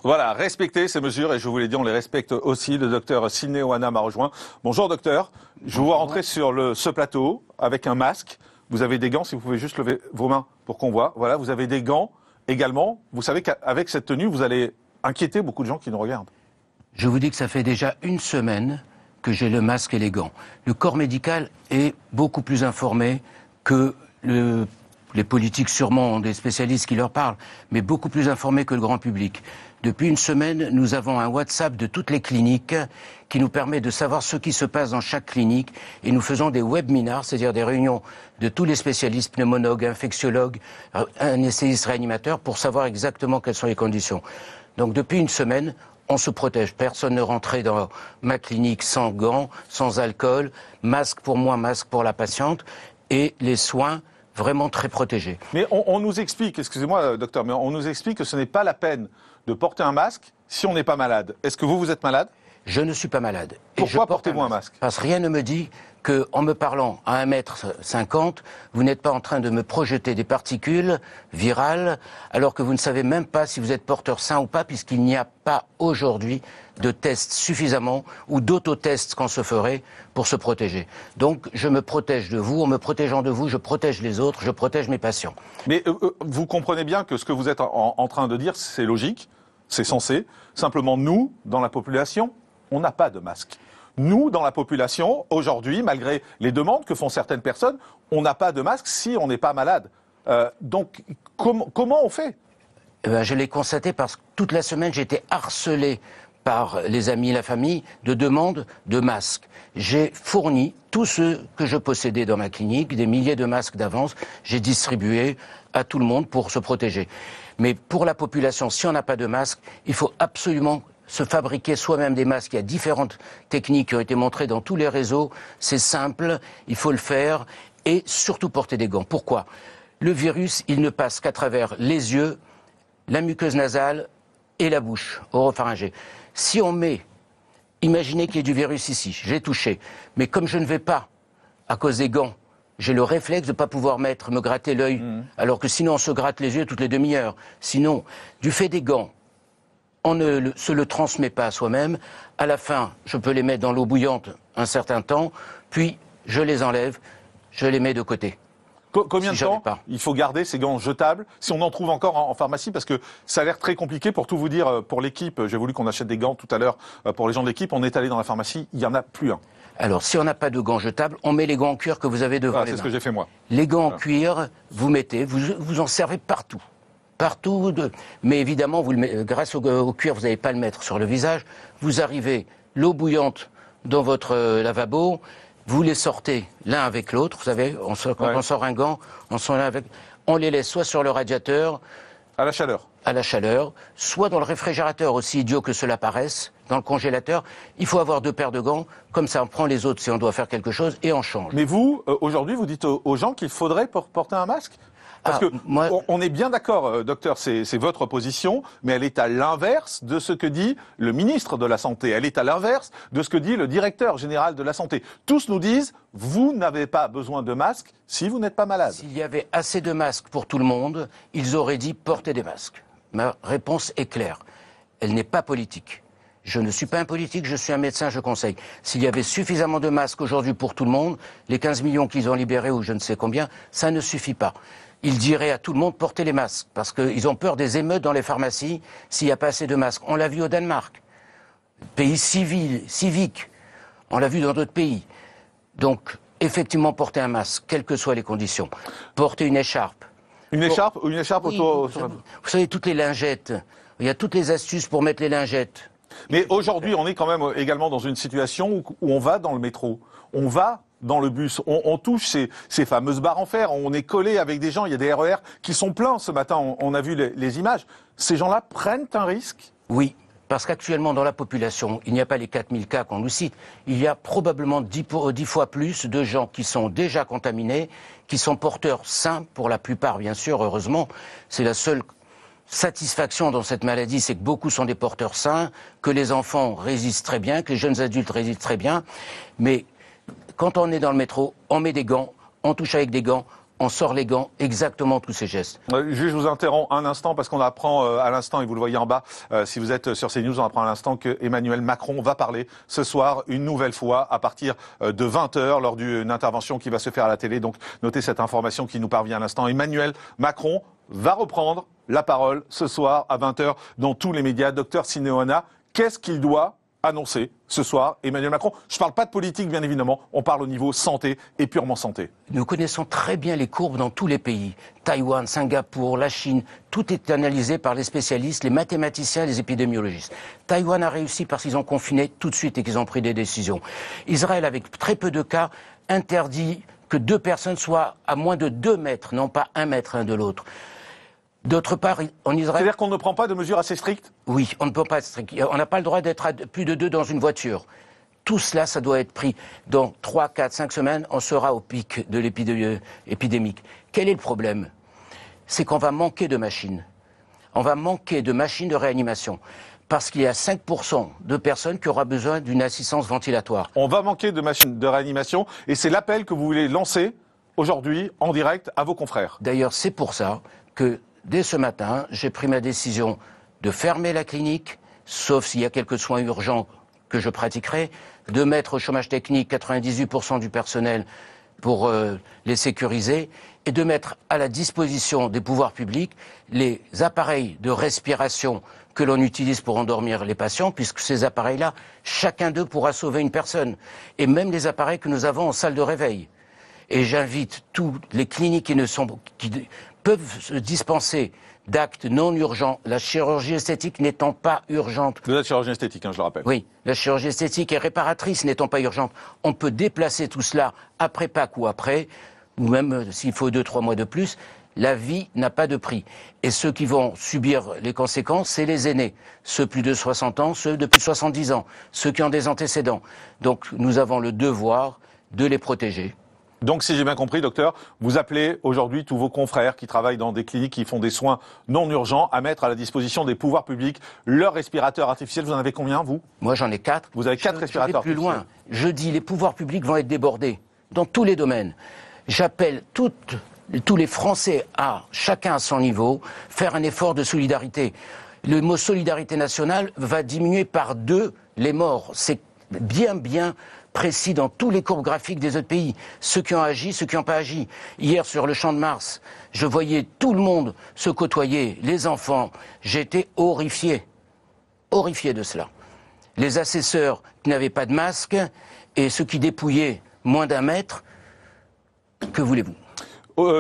Voilà, respectez ces mesures et je vous l'ai dit, on les respecte aussi. Le docteur Sidney Oana m'a rejoint. Bonjour docteur, je vous vois rentrer sur ce plateau avec un masque. Vous avez des gants, si vous pouvez juste lever vos mains pour qu'on voit. Voilà, vous avez des gants également. Vous savez qu'avec cette tenue, vous allez inquiéter beaucoup de gens qui nous regardent. Je vous dis que ça fait déjà une semaine que j'ai le masque et les gants. Le corps médical est beaucoup plus informé que les politiques sûrement ont des spécialistes qui leur parlent, mais beaucoup plus informés que le grand public. Depuis une semaine, nous avons un WhatsApp de toutes les cliniques qui nous permet de savoir ce qui se passe dans chaque clinique et nous faisons des webinars, c'est-à-dire des réunions de tous les spécialistes, pneumologues, infectiologues, anesthésistes, réanimateurs pour savoir exactement quelles sont les conditions. Donc depuis une semaine, on se protège. Personne ne rentrait dans ma clinique sans gants, sans alcool, masque pour moi, masque pour la patiente et les soins vraiment très protégés. Mais on nous explique, excusez-moi docteur, mais on nous explique que ce n'est pas la peine de porter un masque si on n'est pas malade. Est-ce que vous êtes malade ? Je ne suis pas malade. Pourquoi portez-vous un masque ? Parce que rien ne me dit qu'en me parlant à 1,50 m, vous n'êtes pas en train de me projeter des particules virales, alors que vous ne savez même pas si vous êtes porteur sain ou pas, puisqu'il n'y a pas aujourd'hui de tests suffisamment ou d'autotests qu'on se ferait pour se protéger. Donc je me protège de vous, en me protégeant de vous, je protège les autres, je protège mes patients. Mais vous comprenez bien que ce que vous êtes en train de dire, c'est logique, c'est censé. Simplement, nous, dans la population, on n'a pas de masque. Nous, dans la population, aujourd'hui, malgré les demandes que font certaines personnes, on n'a pas de masque si on n'est pas malade. Donc, comment on fait ? Je l'ai constaté parce que toute la semaine, j'ai été harcelé par les amis, la famille, de demandes de masques. J'ai fourni tous ceux que je possédais dans ma clinique, des milliers de masques d'avance, j'ai distribué à tout le monde pour se protéger. Mais pour la population, si on n'a pas de masque, il faut absolument se fabriquer soi-même des masques. Il y a différentes techniques qui ont été montrées dans tous les réseaux. C'est simple, il faut le faire et surtout porter des gants. Pourquoi ? Le virus, il ne passe qu'à travers les yeux, la muqueuse nasale et la bouche, oropharyngée. Si on met, imaginez qu'il y ait du virus ici, j'ai touché, mais comme je ne vais pas, à cause des gants, j'ai le réflexe de ne pas pouvoir me gratter l'œil, alors que sinon on se gratte les yeux toutes les demi-heures. Sinon, du fait des gants, on ne se le transmet pas à soi-même. À la fin, je peux les mettre dans l'eau bouillante un certain temps, puis je les enlève, je les mets de côté. Combien de temps il faut garder ces gants jetables, si on en trouve encore en pharmacie, parce que ça a l'air très compliqué. Pour tout vous dire, pour l'équipe, j'ai voulu qu'on achète des gants tout à l'heure pour les gens de l'équipe, on est allé dans la pharmacie, il n'y en a plus un. Alors, si on n'a pas de gants jetables, on met les gants en cuir que vous avez devant les mains. C'est ce que j'ai fait moi. Les gants en cuir, vous mettez, vous en servez partout. Partout, mais évidemment, grâce au cuir, vous n'allez pas le mettre sur le visage. Vous arrivez, l'eau bouillante dans votre lavabo, vous les sortez l'un avec l'autre. Vous savez, quand on sort un gant, on les laisse soit sur le radiateur. À la chaleur. À la chaleur, soit dans le réfrigérateur, aussi idiot que cela paraisse, dans le congélateur. Il faut avoir 2 paires de gants, comme ça on prend les autres si on doit faire quelque chose et on change. Mais vous, aujourd'hui, vous dites aux gens qu'il faudrait porter un masque ? Parce que on est bien d'accord, docteur, c'est votre position, mais elle est à l'inverse de ce que dit le ministre de la Santé. Elle est à l'inverse de ce que dit le directeur général de la Santé. Tous nous disent, vous n'avez pas besoin de masque si vous n'êtes pas malade. S'il y avait assez de masques pour tout le monde, ils auraient dit porter des masques. Ma réponse est claire. Elle n'est pas politique. Je ne suis pas un politique, je suis un médecin, je conseille. S'il y avait suffisamment de masques aujourd'hui pour tout le monde, les 15 millions qu'ils ont libérés ou je ne sais combien, ça ne suffit pas. Ils diraient à tout le monde porter les masques, parce qu'ils ont peur des émeutes dans les pharmacies s'il n'y a pas assez de masques. On l'a vu au Danemark, pays civique, on l'a vu dans d'autres pays. Donc, effectivement, porter un masque, quelles que soient les conditions. Porter une écharpe. Une écharpe autour... Vous savez, toutes les lingettes, il y a toutes les astuces pour mettre les lingettes. Mais aujourd'hui, on est quand même également dans une situation où on va dans le métro, on va dans le bus, on touche ces fameuses barres en fer, on est collé avec des gens, il y a des RER qui sont pleins ce matin, on a vu les images. Ces gens-là prennent un risque ? Oui, parce qu'actuellement dans la population, il n'y a pas les 4000 cas qu'on nous cite, il y a probablement 10 fois plus de gens qui sont déjà contaminés, qui sont porteurs sains pour la plupart bien sûr, heureusement, c'est la seule satisfaction dans cette maladie, c'est que beaucoup sont des porteurs sains, que les enfants résistent très bien, que les jeunes adultes résistent très bien, mais quand on est dans le métro, on met des gants, on touche avec des gants, on sort les gants, exactement tous ces gestes. Juste, je vous interromps un instant parce qu'on apprend à l'instant, et vous le voyez en bas, si vous êtes sur CNews, on apprend à l'instant que Emmanuel Macron va parler ce soir une nouvelle fois à partir de 20h lors d'une intervention qui va se faire à la télé. Donc notez cette information qui nous parvient à l'instant. Emmanuel Macron va reprendre la parole ce soir à 20h dans tous les médias. Docteur Sinéoana, qu'est-ce qu'il doit annoncer ce soir, Emmanuel Macron? Je ne parle pas de politique, bien évidemment, on parle au niveau santé et purement santé. Nous connaissons très bien les courbes dans tous les pays. Taïwan, Singapour, la Chine, tout est analysé par les spécialistes, les mathématiciens, les épidémiologistes. Taïwan a réussi parce qu'ils ont confiné tout de suite et qu'ils ont pris des décisions. Israël, avec très peu de cas, interdit que 2 personnes soient à moins de 2 mètres, non pas 1 mètre l'un de l'autre. D'autre part, en Israël... C'est-à-dire qu'on ne prend pas de mesures assez strictes? Oui, on ne peut pas être strict. On n'a pas le droit d'être à plus de 2 dans une voiture. Tout cela, ça doit être pris. Dans 3, 4, 5 semaines, on sera au pic de l'épidémie épidémique. Quel est le problème? C'est qu'on va manquer de machines. On va manquer de machines de réanimation. Parce qu'il y a 5% de personnes qui auront besoin d'une assistance ventilatoire. On va manquer de machines de réanimation et c'est l'appel que vous voulez lancer aujourd'hui en direct à vos confrères. D'ailleurs, c'est pour ça que dès ce matin, j'ai pris ma décision de fermer la clinique, sauf s'il y a quelques soins urgents que je pratiquerai, de mettre au chômage technique 98% du personnel pour les sécuriser et de mettre à la disposition des pouvoirs publics les appareils de respiration que l'on utilise pour endormir les patients, puisque ces appareils-là, chacun d'eux pourra sauver une personne. Et même les appareils que nous avons en salle de réveil. Et j'invite toutes les cliniques qui peuvent se dispenser d'actes non urgents, la chirurgie esthétique n'étant pas urgente. Vous êtes chirurgien esthétique, je le rappelle. Oui, la chirurgie esthétique est réparatrice n'étant pas urgente. On peut déplacer tout cela après Pâques ou après, ou même s'il faut 2-3 mois de plus. La vie n'a pas de prix. Et ceux qui vont subir les conséquences, c'est les aînés. Ceux plus de 60 ans, ceux de plus de 70 ans, ceux qui ont des antécédents. Donc nous avons le devoir de les protéger. Donc, si j'ai bien compris, docteur, vous appelez aujourd'hui tous vos confrères qui travaillent dans des cliniques qui font des soins non urgents à mettre à la disposition des pouvoirs publics leurs respirateurs artificiels. Vous en avez combien, vous? Moi, j'en ai 4. Vous avez 4 respirateurs plus artificiels. loin. Je dis, les pouvoirs publics vont être débordés dans tous les domaines. J'appelle tous les Français à, chacun à son niveau, faire un effort de solidarité. Le mot solidarité nationale va diminuer par 2 les morts. C'est bien précis dans tous les courbes graphiques des autres pays. Ceux qui ont agi, ceux qui n'ont pas agi. Hier, sur le Champ de Mars, je voyais tout le monde se côtoyer, les enfants. J'étais horrifié de cela. Les assesseurs qui n'avaient pas de masque et ceux qui dépouillaient moins d'1 mètre, que voulez-vous?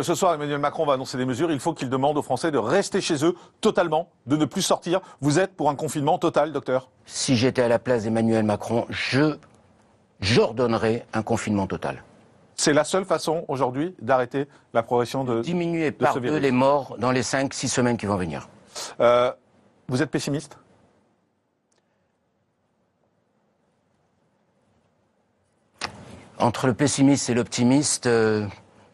Ce soir, Emmanuel Macron va annoncer des mesures. Il faut qu'il demande aux Français de rester chez eux totalement, de ne plus sortir. Vous êtes pour un confinement total, docteur? Si j'étais à la place d'Emmanuel Macron, j'ordonnerais un confinement total. C'est la seule façon aujourd'hui d'arrêter la progression de diminuer par 2 les morts dans les 5-6 semaines qui vont venir. Vous êtes pessimiste? Entre le pessimiste et l'optimiste,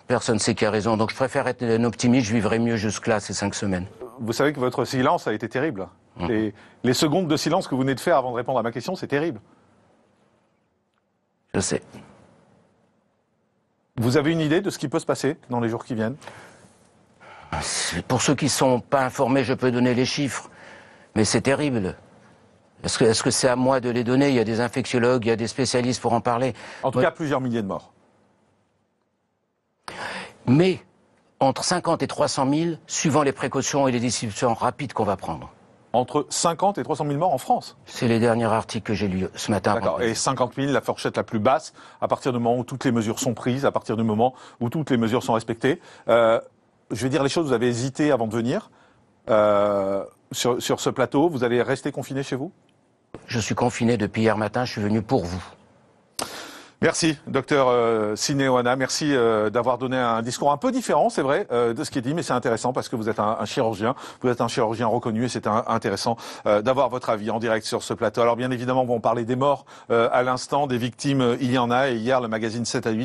personne ne sait qui a raison. Donc je préfère être un optimiste, je vivrai mieux jusque-là, ces 5 semaines. Vous savez que votre silence a été terrible. Et les secondes de silence que vous venez de faire avant de répondre à ma question, c'est terrible. Je sais. Vous avez une idée de ce qui peut se passer dans les jours qui viennent? Pour ceux qui ne sont pas informés, je peux donner les chiffres. Mais c'est terrible. Est-ce que c'est à moi de les donner? Il y a des infectiologues, il y a des spécialistes pour en parler. En tout cas, plusieurs milliers de morts. Mais entre 50 et 300 000, suivant les précautions et les décisions rapides qu'on va prendre. Entre 50 et 300 000 morts en France? C'est les derniers articles que j'ai lus ce matin. D'accord. Et 50 000, la fourchette la plus basse, à partir du moment où toutes les mesures sont prises, à partir du moment où toutes les mesures sont respectées. Je vais dire les choses, vous avez hésité avant de venir sur ce plateau. Vous allez rester confiné chez vous? Je suis confiné depuis hier matin, je suis venu pour vous. Merci, docteur Sinéoana. Merci d'avoir donné un discours un peu différent, c'est vrai, de ce qui est dit, mais c'est intéressant parce que vous êtes un chirurgien. Vous êtes un chirurgien reconnu et c'est intéressant d'avoir votre avis en direct sur ce plateau. Alors bien évidemment, on va parler des morts à l'instant, des victimes, il y en a. Et hier, le magazine 7 à 8